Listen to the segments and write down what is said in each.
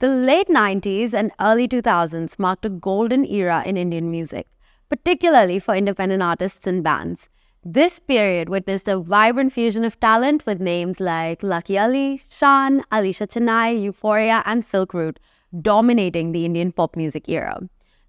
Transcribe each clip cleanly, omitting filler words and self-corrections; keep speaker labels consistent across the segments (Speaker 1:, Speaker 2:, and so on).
Speaker 1: The late 90s and early 2000s marked a golden era in Indian music, particularly for independent artists and bands. This period witnessed a vibrant fusion of talent with names like Lucky Ali, Shan, Alisha Chennai, Euphoria, and Silk Route dominating the Indian pop music era.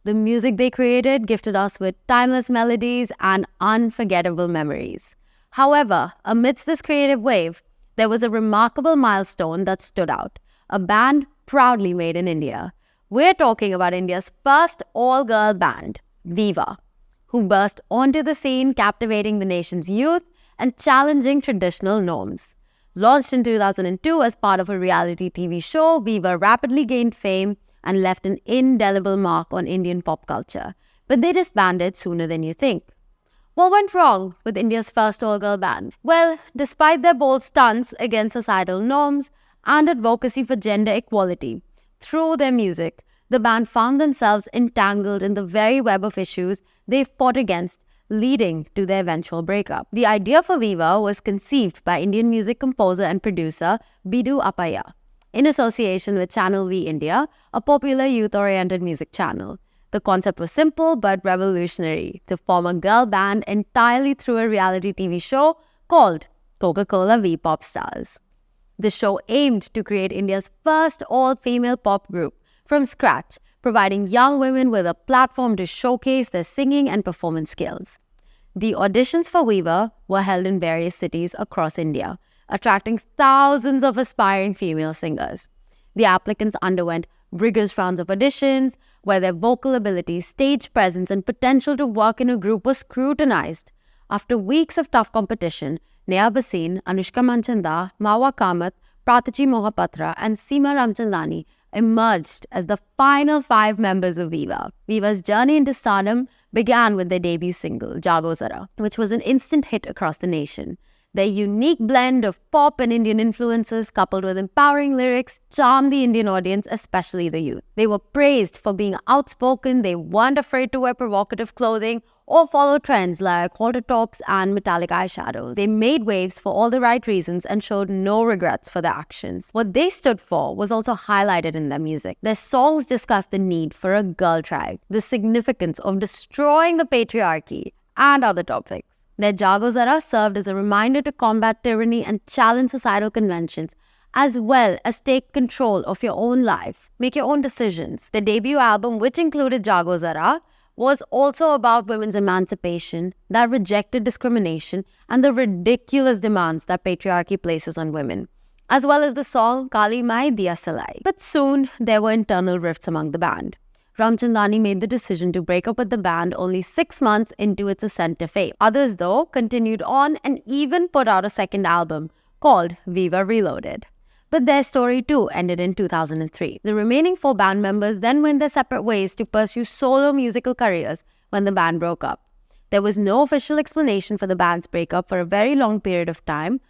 Speaker 1: The music they created gifted us with timeless melodies and unforgettable memories. However, amidst this creative wave, there was a remarkable milestone that stood out, a band proudly made in India. We're talking about India's first all-girl band, Viva, who burst onto the scene, captivating the nation's youth and challenging traditional norms. Launched in 2002 as part of a reality TV show, Viva rapidly gained fame and left an indelible mark on Indian pop culture. But they disbanded sooner than you think. What went wrong with India's first all-girl band? Well, despite their bold stunts against societal norms and advocacy for gender equality, through their music, the band found themselves entangled in the very web of issues they fought against, leading to their eventual breakup. The idea for Viva was conceived by Indian music composer and producer Bidu Appaiah, in association with Channel V India, a popular youth-oriented music channel. The concept was simple but revolutionary: to form a girl band entirely through a reality TV show called Coca-Cola Viva Pop Styles. The show aimed to create India's first all-female pop group from scratch, providing young women with a platform to showcase their singing and performance skills. The auditions for Viva were held in various cities across India, attracting thousands of aspiring female singers. The applicants underwent rigorous rounds of auditions, where their vocal ability, stage presence, and potential to work in a group was scrutinized. After weeks of tough competition, Neha Bhasin, Anushka Manchanda, Mawa Kamath, Pratachi Mohapatra, and Seema Ramchandani emerged as the final 5 members of Viva. Viva's journey into stardom began with their debut single, Jago Zara, which was an instant hit across the nation. Their unique blend of pop and Indian influences, coupled with empowering lyrics, charmed the Indian audience, especially the youth. They were praised for being outspoken, they weren't afraid to wear provocative clothing or follow trends like halter tops and metallic eyeshadows. They made waves for all the right reasons and showed no regrets for their actions. What they stood for was also highlighted in their music. Their songs discussed the need for a girl tribe, the significance of destroying the patriarchy, and other topics. Their Jago Zara served as a reminder to combat tyranny and challenge societal conventions, as well as take control of your own life, make your own decisions. Their debut album, which included Jago Zara, was also about women's emancipation that rejected discrimination and the ridiculous demands that patriarchy places on women, as well as the song Kali Mai Diya Salai. But soon, there were internal rifts among the band. Ramchandani made the decision to break up with the band only 6 months into its ascent to fame. Others, though, continued on and even put out a second album called Viva Reloaded. But their story too ended in 2003. The remaining 4 band members then went their separate ways to pursue solo musical careers when the band broke up. There was no official explanation for the band's breakup for a very long period of time,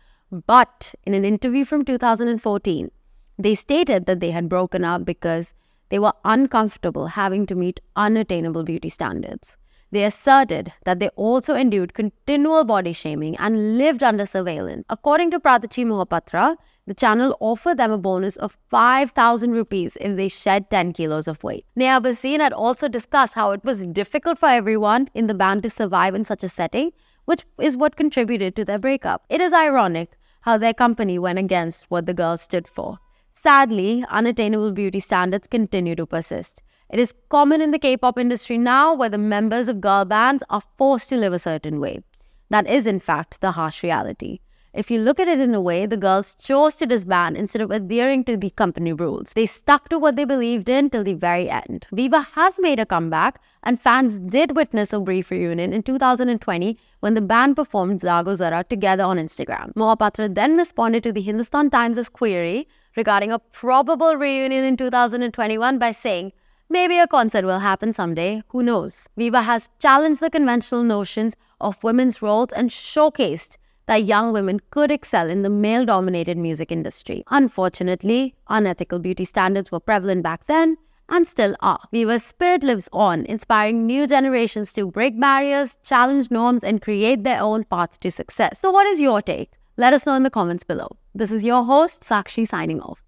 Speaker 1: but in an interview from 2014, they stated that they had broken up because they were uncomfortable having to meet unattainable beauty standards. They asserted that they also endured continual body shaming and lived under surveillance. According to Pratachi Mohapatra, the channel offered them a bonus of 5,000 rupees if they shed 10 kilos of weight. Neha Bhasin had also discussed how it was difficult for everyone in the band to survive in such a setting, which is what contributed to their breakup. It is ironic how their company went against what the girls stood for. Sadly, unattainable beauty standards continue to persist. It is common in the K-pop industry now, where the members of girl bands are forced to live a certain way. That is, in fact, the harsh reality. If you look at it in a way, the girls chose to disband instead of adhering to the company rules. They stuck to what they believed in till the very end. Viva has made a comeback, and fans did witness a brief reunion in 2020 when the band performed Jago Zara together on Instagram. Mohapatra then responded to the Hindustan Times' query regarding a probable reunion in 2021 by saying, "Maybe a concert will happen someday, who knows?" Viva has challenged the conventional notions of women's roles and showcased that young women could excel in the male-dominated music industry. Unfortunately, unethical beauty standards were prevalent back then and still are. Viva's spirit lives on, inspiring new generations to break barriers, challenge norms, and create their own path to success. So what is your take? Let us know in the comments below. This is your host, Sakshi, signing off.